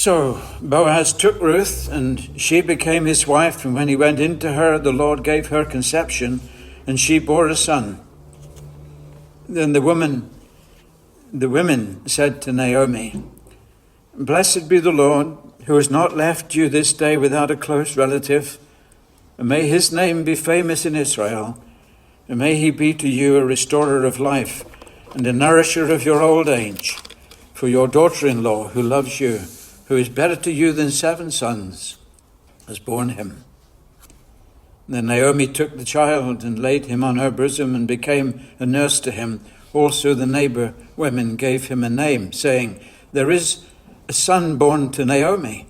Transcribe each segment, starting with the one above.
So Boaz took Ruth, and she became his wife. And when he went into her, the Lord gave her conception, and she bore a son. Then the women said to Naomi, "Blessed be the Lord, who has not left you this day without a close relative. And may his name be famous in Israel. And may he be to you a restorer of life and a nourisher of your old age. For your daughter-in-law, who loves you, who is better to you than 7 sons, has borne him." Then Naomi took the child and laid him on her bosom and became a nurse to him. Also the neighbor women gave him a name, saying, "There is a son born to Naomi."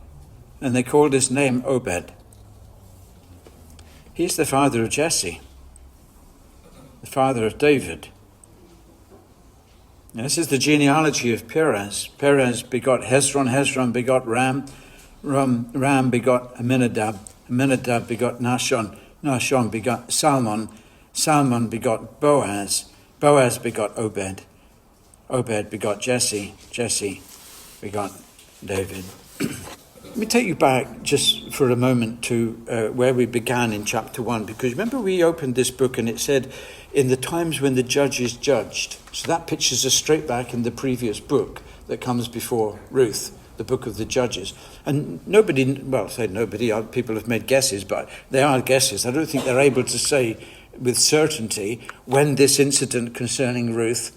And they called his name Obed. He's the father of Jesse, the father of David. Now, this is the genealogy of Perez. Perez begot Hezron. Hezron begot Ram. Ram begot Amminadab. Amminadab begot Nahshon. Nahshon begot Salmon. Salmon begot Boaz. Boaz begot Obed. Obed begot Jesse. Jesse begot David. Let me take you back just for a moment to where we began in chapter 1, because remember we opened this book and it said, in the times when the judges judged. So that pictures us straight back in the previous book that comes before Ruth, the book of the Judges. And nobody, well, say nobody, people have made guesses, but they are guesses. I don't think they're able to say with certainty when this incident concerning Ruth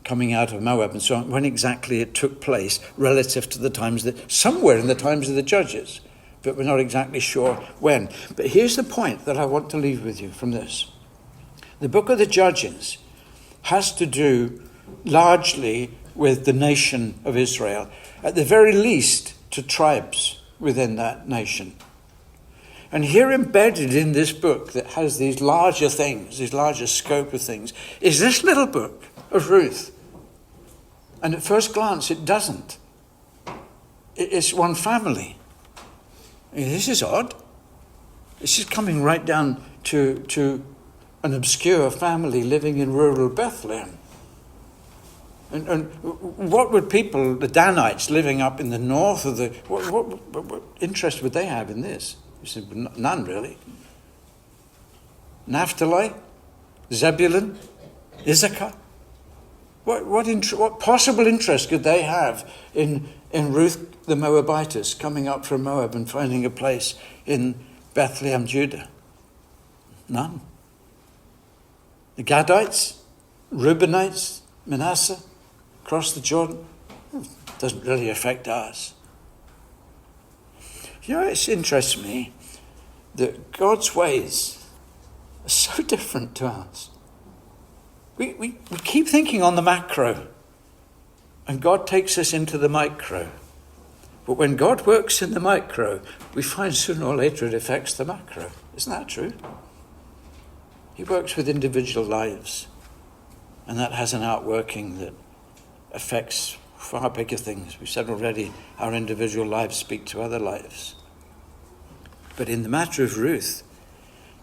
coming out of Moab and so on, when exactly it took place relative to the times that, somewhere in the times of the Judges, but we're not exactly sure when. But here's the point that I want to leave with you from this. The book of the Judges has to do largely with the nation of Israel, at the very least to tribes within that nation. And here embedded in this book that has these larger things, this larger scope of things, is this little book of Ruth. And at first glance, it doesn't. It's one family. This is odd. This is coming right down to an obscure family living in rural Bethlehem. And what would people, the Danites living up in the north of the, what interest would they have in this? You said, none really. Naphtali, Zebulun, Issachar. What possible interest could they have in Ruth the Moabitess coming up from Moab and finding a place in Bethlehem, Judah? None. The Gadites, Reubenites, Manasseh, across the Jordan, doesn't really affect us. You know, it interests me that God's ways are so different to ours. We keep thinking on the macro, and God takes us into the micro. But when God works in the micro, we find sooner or later it affects the macro. Isn't that true? He works with individual lives, and that has an outworking that affects far bigger things. We've said already, our individual lives speak to other lives. But in the matter of Ruth,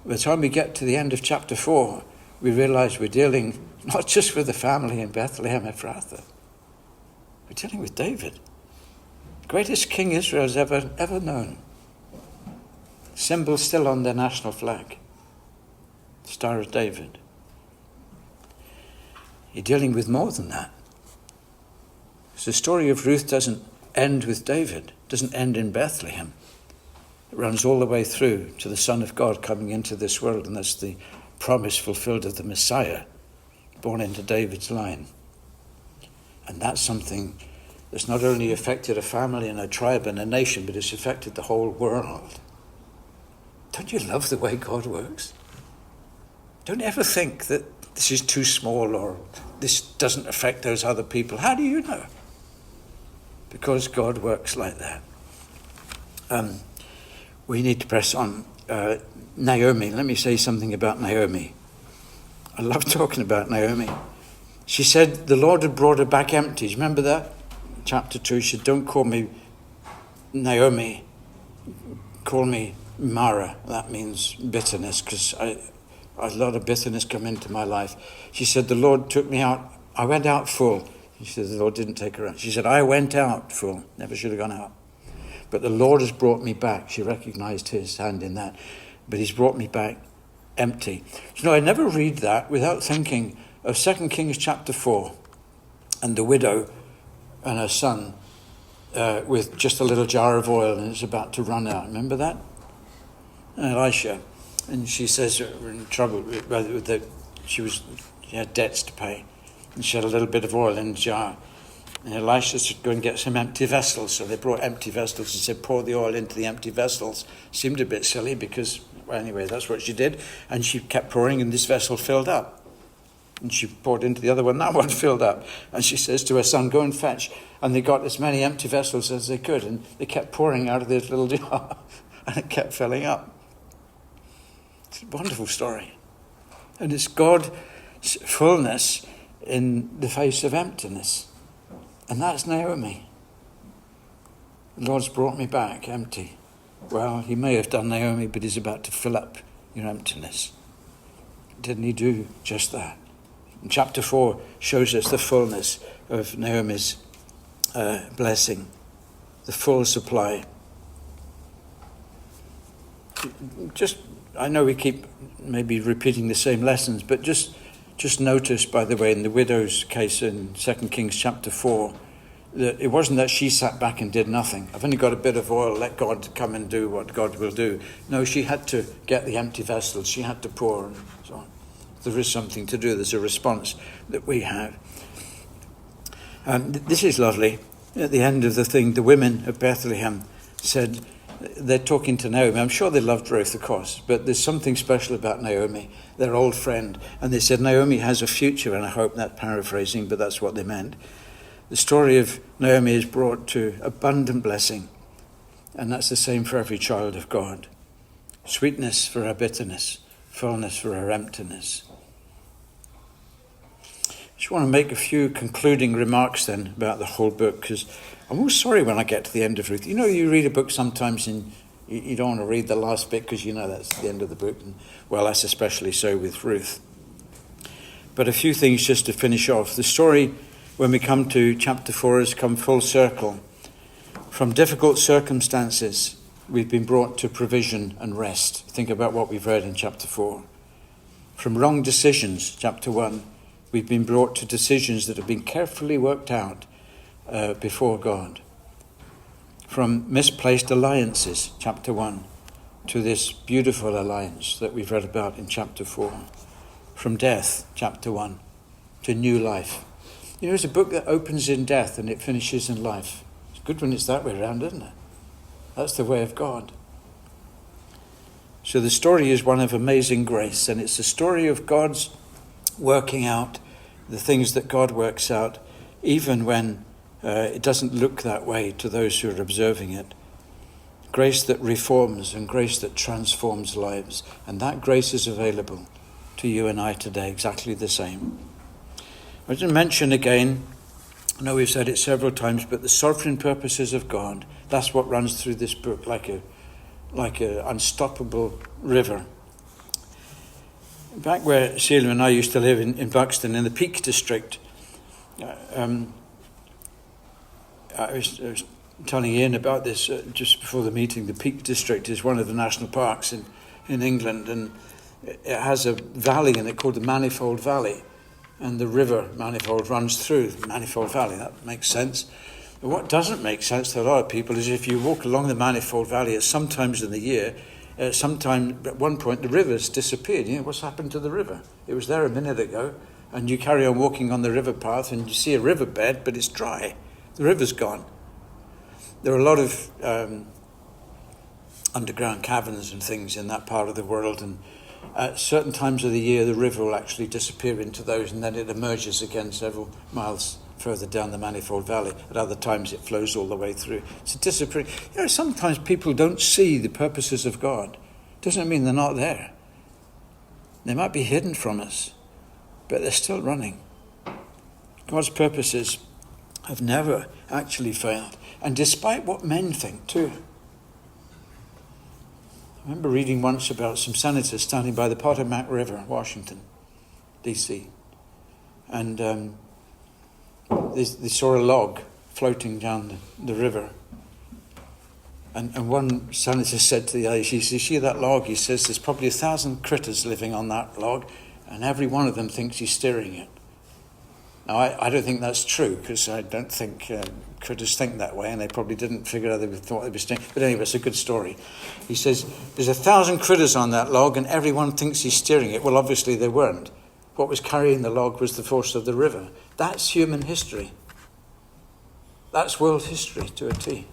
by the time we get to the end of chapter 4, we realize we're dealing not just with the family in Bethlehem Ephrathah. We're dealing with David, the greatest king Israel's ever known. Symbol still on their national flag. Star of David. You're dealing with more than that. So the story of Ruth doesn't end with David, doesn't end in Bethlehem. It runs all the way through to the Son of God coming into this world, and that's the promise fulfilled of the Messiah, born into David's line. And that's something that's not only affected a family and a tribe and a nation, but it's affected the whole world. Don't you love the way God works? Don't ever think that this is too small or this doesn't affect those other people. How do you know? Because God works like that. We need to press on. Naomi, let me say something about Naomi. I love talking about Naomi. She said the Lord had brought her back empty. Do you remember that? Chapter 2, she said, "Don't call me Naomi, call me Mara." That means bitterness, because a lot of bitterness come into my life. She said, "The Lord took me out. I went out full." She said, "The Lord didn't take her out." She said, "I went out full." Never should have gone out. But the Lord has brought me back. She recognized his hand in that. But he's brought me back empty. I never read that without thinking of 2 Kings chapter 4 and the widow and her son with just a little jar of oil, and it's about to run out. Remember that? Elisha. And she says we're in trouble. She had debts to pay. And she had a little bit of oil in the jar. And Elisha said, go and get some empty vessels. So they brought empty vessels. He said, pour the oil into the empty vessels. Seemed a bit silly because, well, anyway, that's what she did. And she kept pouring and this vessel filled up. And she poured into the other one, that one filled up. And she says to her son, go and fetch. And they got as many empty vessels as they could. And they kept pouring out of this little jar. And it kept filling up. It's a wonderful story. And it's God's fullness in the face of emptiness. And that's Naomi. The Lord's brought me back empty. Well, he may have done, Naomi, but he's about to fill up your emptiness. Didn't he do just that? And chapter 4 shows us the fullness of Naomi's blessing, the full supply. I know we keep maybe repeating the same lessons, but just notice, by the way, in the widow's case in 2 Kings chapter 4, that it wasn't that she sat back and did nothing. I've only got a bit of oil, let God come and do what God will do. No, she had to get the empty vessels. She had to pour and so on. There is something to do. There's a response that we have. This is lovely. At the end of the thing, the women of Bethlehem said, they're talking to Naomi. I'm sure they loved Ruth, of course, but there's something special about Naomi, their old friend. And they said, Naomi has a future, and I hope that's paraphrasing, but that's what they meant. The story of Naomi is brought to abundant blessing, and that's the same for every child of God. Sweetness for our bitterness, fullness for our emptiness. I just want to make a few concluding remarks then about the whole book, because I'm always sorry when I get to the end of Ruth. You know, you read a book sometimes and you don't want to read the last bit because you know that's the end of the book. And, well, that's especially so with Ruth. But a few things just to finish off. The story, when we come to chapter 4, has come full circle. From difficult circumstances, we've been brought to provision and rest. Think about what we've read in chapter 4. From wrong decisions, chapter 1, we've been brought to decisions that have been carefully worked out before God. From misplaced alliances, chapter 1, to this beautiful alliance that we've read about in chapter 4. From death, chapter 1, to new life. You know, it's a book that opens in death and it finishes in life. It's good when it's that way around, isn't it? That's the way of God. So the story is one of amazing grace, and it's the story of God's working out the things that God works out, even when it doesn't look that way to those who are observing it. Grace that reforms and grace that transforms lives. And that grace is available to you and I today, exactly the same. I didn't mention again, I know we've said it several times, but the sovereign purposes of God, that's what runs through this book like a unstoppable river. Back where Sheila and I used to live in Buxton, in the Peak District, I was telling Ian about this just before the meeting. The Peak District is one of the national parks in England, and it has a valley in it called the Manifold Valley, and the river Manifold runs through the Manifold Valley. That makes sense. But what doesn't make sense to a lot of people is if you walk along the Manifold Valley at some times in the year, at one point the river's disappeared. You know, what's happened to the river? It was there a minute ago, and you carry on walking on the river path and you see a riverbed, but it's dry. The river's gone. There are a lot of underground caverns and things in that part of the world, and at certain times of the year the river will actually disappear into those, and then it emerges again several miles further down the Manifold Valley. At other times it flows all the way through. It's a disappearing. You know, sometimes people don't see the purposes of God. Doesn't mean they're not there. They might be hidden from us, but they're still running. God's purposes have never actually failed. And despite what men think too. I remember reading once about some senators standing by the Potomac River, Washington, D.C. And they saw a log floating down the river. And one scientist said to the other, he says, you see that log? He says, there's probably 1,000 critters living on that log, and every one of them thinks he's steering it. Now, I don't think that's true, because I don't think critters think that way, and they probably didn't figure out they thought they were steering. But anyway, it's a good story. He says, there's 1,000 critters on that log, and everyone thinks he's steering it. Well, obviously they weren't. What was carrying the log was the force of the river. That's human history. That's world history to a T.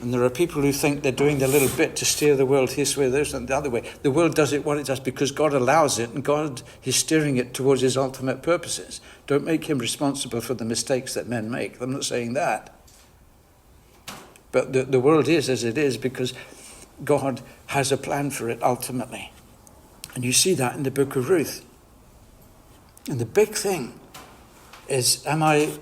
And there are people who think they're doing their little bit to steer the world his way, theirs, and the other way. The world does it what it does because God allows it, and God is steering it towards his ultimate purposes. Don't make him responsible for the mistakes that men make. I'm not saying that. But the world is as it is because God has a plan for it ultimately. And you see that in the book of Ruth. And the big thing is, am I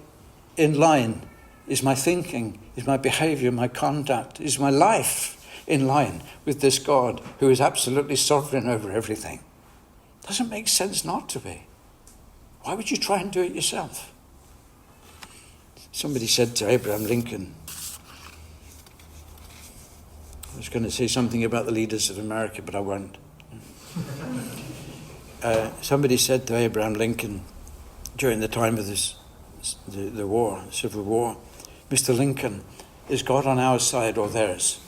in line? Is my thinking, is my behavior, my conduct, is my life in line with this God who is absolutely sovereign over everything? Doesn't make sense not to be. Why would you try and do it yourself? Somebody said to Abraham Lincoln, I was going to say something about the leaders of America, but I won't. Somebody said to Abraham Lincoln during the time of the war, Civil War, Mr. Lincoln, is God on our side or theirs?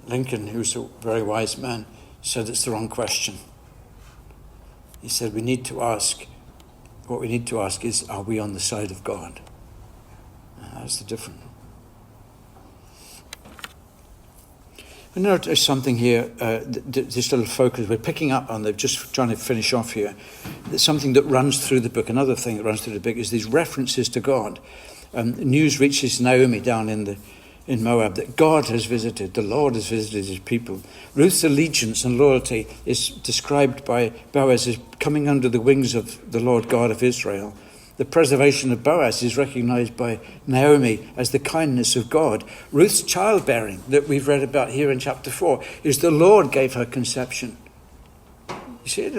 Lincoln, who's a very wise man, said it's the wrong question. He said what we need to ask is, are we on the side of God? That's the difference. I notice something here, this little focus, we're picking up on, they're just trying to finish off here. There's something that runs through the book. Another thing that runs through the book is these references to God. News reaches Naomi down in Moab that God has visited, the Lord has visited his people. Ruth's allegiance and loyalty is described by Boaz as coming under the wings of the Lord God of Israel. The preservation of Boaz is recognized by Naomi as the kindness of God. Ruth's childbearing that we've read about here in chapter 4 is the Lord gave her conception. You see,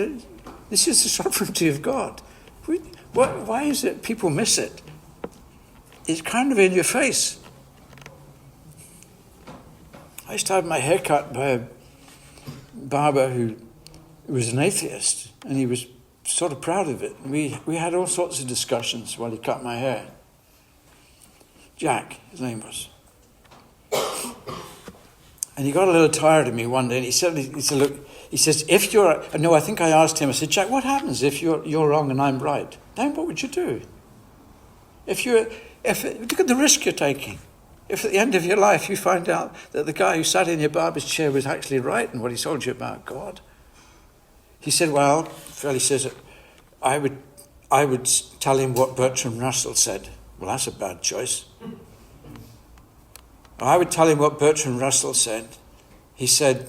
this is the sovereignty of God. Why is it people miss it? It's kind of in your face. I used to have my hair cut by a barber who was an atheist, and he was sort of proud of it. We had all sorts of discussions while he cut my hair. Jack, his name was. And he got a little tired of me one day, and he said, look, he says, if you're, no, I think I asked him, I said, Jack, what happens if you're wrong and I'm right? Then what would you do? Look at the risk you're taking. If at the end of your life you find out that the guy who sat in your barber's chair was actually right in what he told you about God. He said, well, Phil, he says, I would tell him what Bertrand Russell said. Well, that's a bad choice. I would tell him what Bertrand Russell said. He said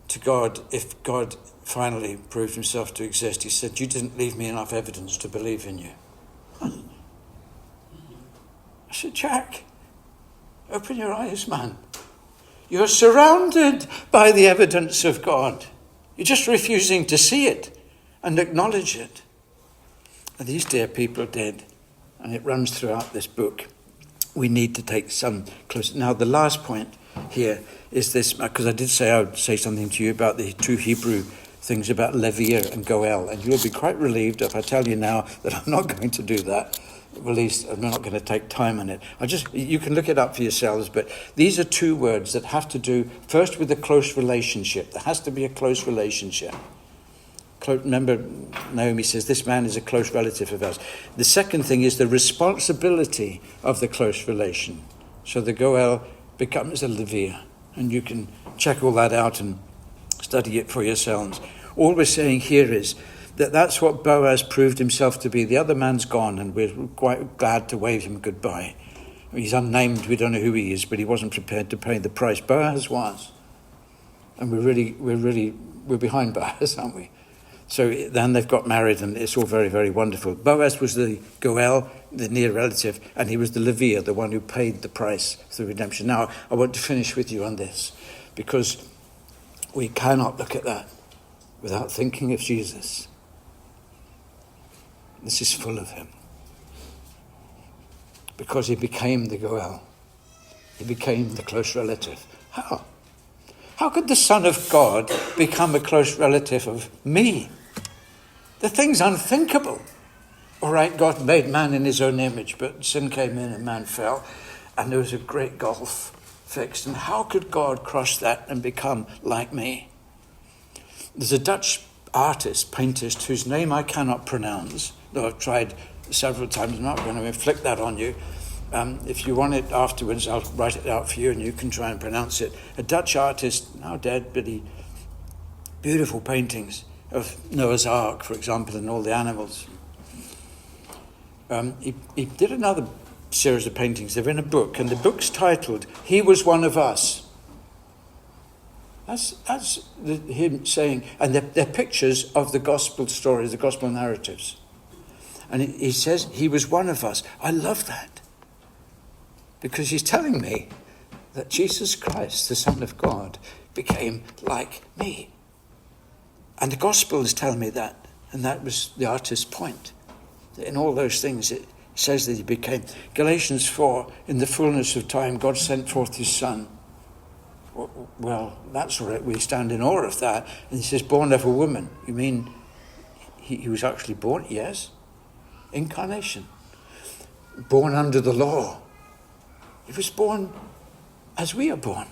to God, if God finally proved himself to exist, he said, you didn't leave me enough evidence to believe in you. I said, Jack, open your eyes, man. You're surrounded by the evidence of God. You're just refusing to see it and acknowledge it. And these dear people did. And it runs throughout this book. We need to take some close. Now, the last point here is this, because I did say I would say something to you about the two Hebrew things about Levier and Goel. And you'll be quite relieved if I tell you now that I'm not going to do that. At least I'm not going to take time on it. You can look it up for yourselves, but these are two words that have to do first with a close relationship. There has to be a close relationship. Remember, Naomi says this man is a close relative of ours. The second thing is the responsibility of the close relation. So the Goel becomes a Levier, and you can check all that out and study it for yourselves. All we're saying here is that's what Boaz proved himself to be. The other man's gone, and we're quite glad to wave him goodbye. He's unnamed, we don't know who he is, but he wasn't prepared to pay the price. Boaz was. And we're behind Boaz, aren't we? So then they've got married, and it's all very, very wonderful. Boaz was the Goel, the near relative, and he was the Levier, the one who paid the price for the redemption. Now, I want to finish with you on this, because we cannot look at that without thinking of Jesus. This is full of him. Because he became the Goel. He became the close relative. How? How could the Son of God become a close relative of me? The thing's unthinkable. All right, God made man in his own image, but sin came in and man fell, and there was a great gulf fixed. And how could God cross that and become like me? There's a Dutch artist, paintist, whose name I cannot pronounce, though I've tried several times. I'm not going to inflict that on you. If you want it afterwards, I'll write it out for you and you can try and pronounce it. A Dutch artist, now dead, but he beautiful paintings of Noah's Ark, for example, and all the animals. He did another series of paintings. They're in a book, and the book's titled, He Was One of Us. That's him saying, and they're pictures of the gospel stories, the gospel narratives. And he says, he was one of us. I love that. Because he's telling me that Jesus Christ, the Son of God, became like me. And the Gospels tell me that. And that was the artist's point. In all those things, it says that he became. Galatians 4, in the fullness of time, God sent forth his Son. Well, that's all right. We stand in awe of that. And he says, born of a woman. You mean he was actually born? Yes. Incarnation. Born under the law. He was born as we are born,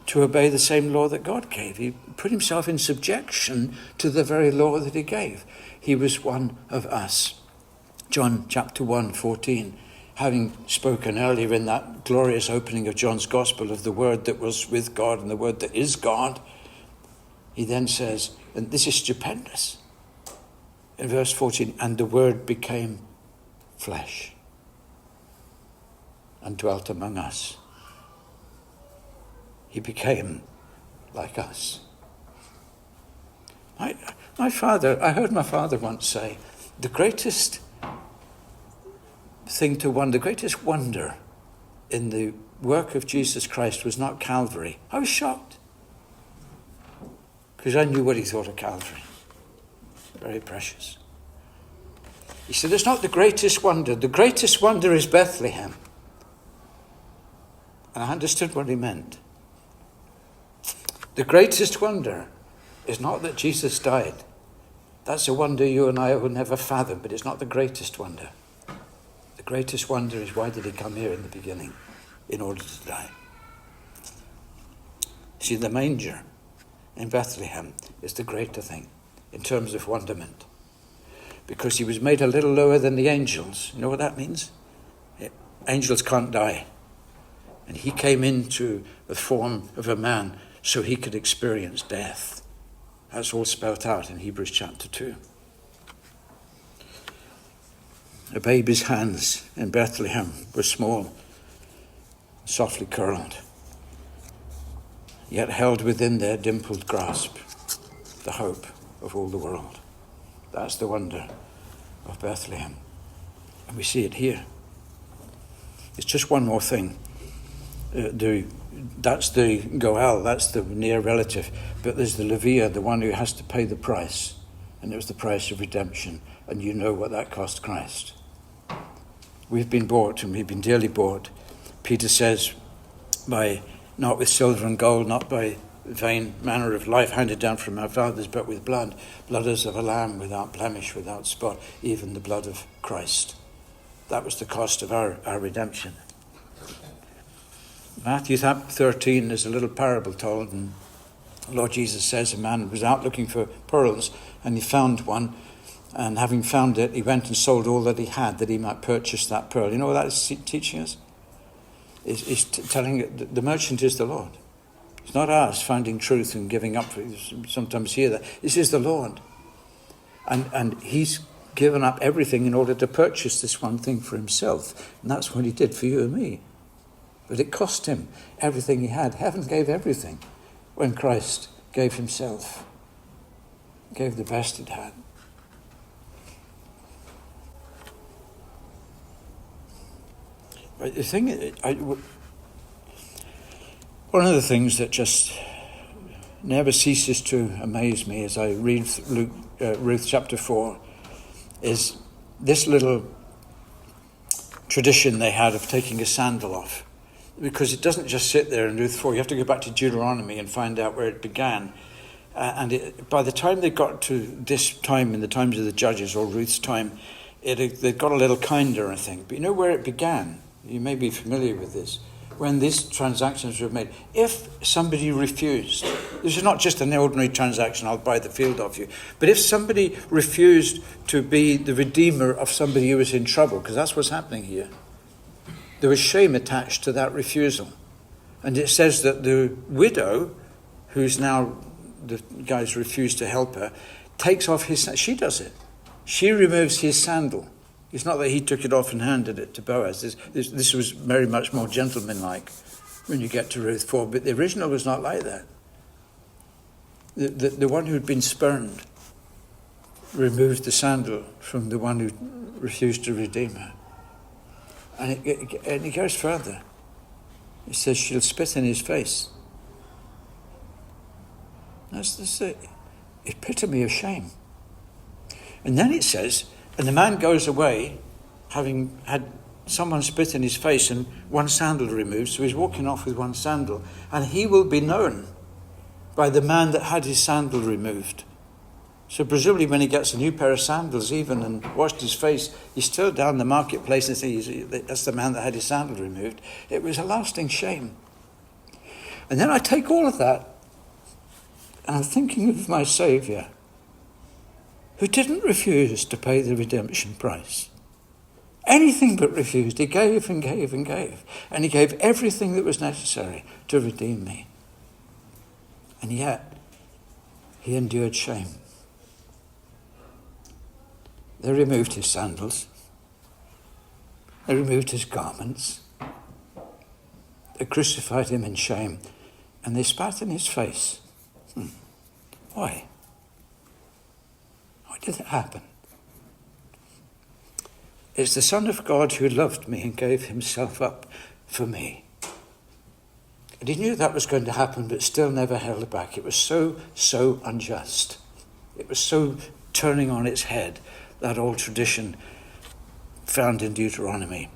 to obey the same law that God gave. He put himself in subjection to the very law that he gave. He was one of us. John chapter 1, 14, having spoken earlier in that glorious opening of John's Gospel of the Word that was with God and the Word that is God, he then says, and this is stupendous, in verse 14, and the Word became flesh and dwelt among us. He became like us. My father, I heard my father once say, the greatest thing to wonder, the greatest wonder in the work of Jesus Christ was not Calvary. I was shocked, because I knew what he thought of Calvary. Very precious. He said, it's not the greatest wonder. The greatest wonder is Bethlehem. And I understood what he meant. The greatest wonder is not that Jesus died. That's a wonder you and I will never fathom, but it's not the greatest wonder. The greatest wonder is, why did he come here in the beginning? In order to die. See, the manger in Bethlehem is the greater thing in terms of wonderment. Because he was made a little lower than the angels. You know what that means? Angels can't die. And he came into the form of a man so he could experience death. That's all spelt out in Hebrews chapter 2. A baby's hands in Bethlehem were small, softly curled, yet held within their dimpled grasp the hope of all the world. That's the wonder of Bethlehem. And we see it here. It's just one more thing. That's the Goel, that's the near relative. But there's the Leviah, the one who has to pay the price. And it was the price of redemption. And you know what that cost Christ. We've been bought, and we've been dearly bought. Peter says, by not with silver and gold, not by vain manner of life handed down from our fathers, but with blood as of a lamb, without blemish, without spot, even the blood of Christ. That was the cost of our redemption. Matthew 13, there's a little parable told, and the Lord Jesus says a man was out looking for pearls, and he found one, and having found it, he went and sold all that he had that he might purchase that pearl. You know what that is teaching us? It's telling the merchant is the Lord. It's not us finding truth and giving up. Sometimes hear that. This is the Lord. And he's given up everything in order to purchase this one thing for himself. And that's what he did for you and me. But it cost him everything he had. Heaven gave everything when Christ gave himself. Gave the best it had. But the thing, one of the things that just never ceases to amaze me as I read Ruth chapter 4 is this little tradition they had of taking a sandal off. Because it doesn't just sit there in Ruth 4. You have to go back to Deuteronomy and find out where it began. By the time they got to this time, in the times of the Judges or Ruth's time, they got a little kinder, I think. But you know where it began? You may be familiar with this. When these transactions were made, if somebody refused, this is not just an ordinary transaction, I'll buy the field off you, but if somebody refused to be the redeemer of somebody who was in trouble, because that's what's happening here, there was shame attached to that refusal. And it says that the widow, who's now, the guys refused to help her, takes off his, she does it. She removes his sandal. It's not that he took it off and handed it to Boaz. This was very much more gentlemanlike when you get to Ruth 4, but the original was not like that. The one who'd been spurned removed the sandal from the one who refused to redeem her. And it goes further. It says she'll spit in his face. That's the epitome of shame. And then it says, and the man goes away, having had someone spit in his face and one sandal removed, so he's walking off with one sandal, and he will be known by the man that had his sandal removed. So presumably when he gets a new pair of sandals even and washed his face, he's still down the marketplace and says, that's the man that had his sandal removed. It was a lasting shame. And then I take all of that and I'm thinking of my Saviour, who didn't refuse to pay the redemption price. Anything but refused. He gave and gave and gave. And he gave everything that was necessary to redeem me. And yet, he endured shame. They removed his sandals. They removed his garments. They crucified him in shame. And they spat in his face. Why? Why did it happen? It's the Son of God who loved me and gave himself up for me. And he knew that was going to happen, but still never held it back. It was so unjust. It was so turning on its head, that old tradition found in Deuteronomy.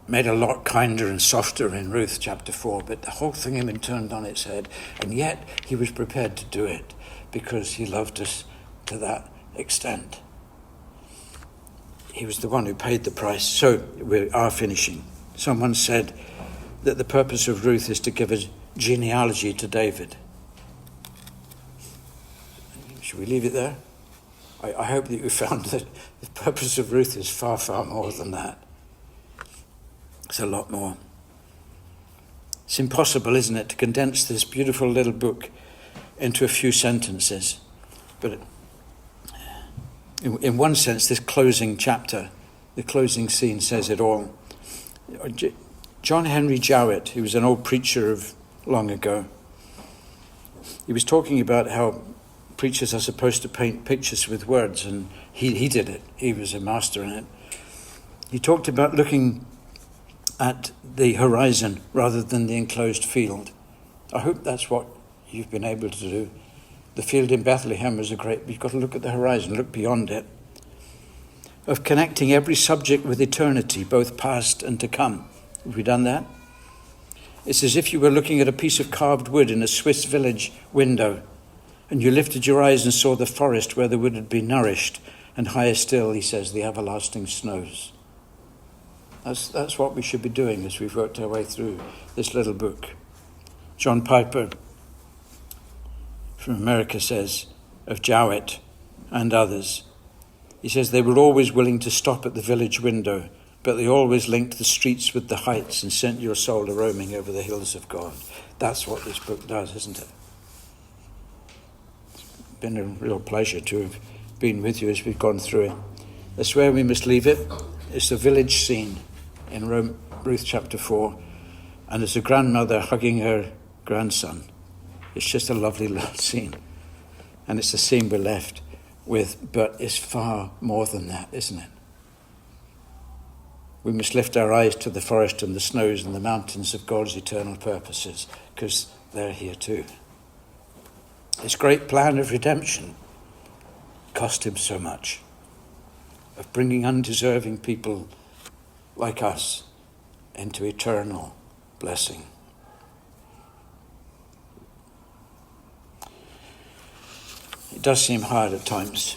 Made a lot kinder and softer in Ruth chapter 4, but the whole thing had been turned on its head. And yet he was prepared to do it because he loved us to that extent. He was the one who paid the price. So we are finishing. Someone said that the purpose of Ruth is to give a genealogy to David. Should we leave it there? I hope that you found that the purpose of Ruth is far, far more than that. It's a lot more. It's impossible, isn't it, to condense this beautiful little book into a few sentences. But in one sense, this closing chapter, the closing scene says it all. John Henry Jowett, who was an old preacher of long ago, he was talking about how preachers are supposed to paint pictures with words, and he did it. He was a master in it. He talked about looking at the horizon rather than the enclosed field. I hope that's what you've been able to do. The field in Bethlehem was you've got to look at the horizon, look beyond it. Of connecting every subject with eternity, both past and to come. Have we done that? It's as if you were looking at a piece of carved wood in a Swiss village window, and you lifted your eyes and saw the forest where the wood had been nourished, and higher still, he says, the everlasting snows. That's what we should be doing as we've worked our way through this little book. John Piper from America says of Jowett and others, he says they were always willing to stop at the village window, but they always linked the streets with the heights and sent your soul a-roaming over the hills of God. That's what this book does, isn't it? It's been a real pleasure to have been with you as we've gone through it. That's where we must leave it. It's the village scene in Ruth chapter 4, and it's a grandmother hugging her grandson. It's just a lovely little scene, and it's the scene we're left with, but it's far more than that, isn't it? We must lift our eyes to the forest and the snows and the mountains of God's eternal purposes, because they're here too. His great plan of redemption cost him so much, of bringing undeserving people like us into eternal blessing. It does seem hard at times.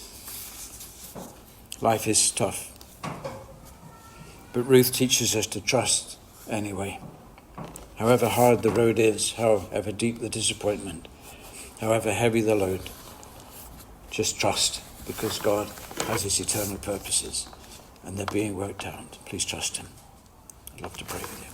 Life is tough. But Ruth teaches us to trust anyway. However hard the road is, however deep the disappointment, however heavy the load, just trust, because God has his eternal purposes and they're being worked out. Please trust him. I'd love to pray with you.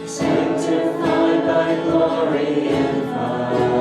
Sanctify thy glory in fire.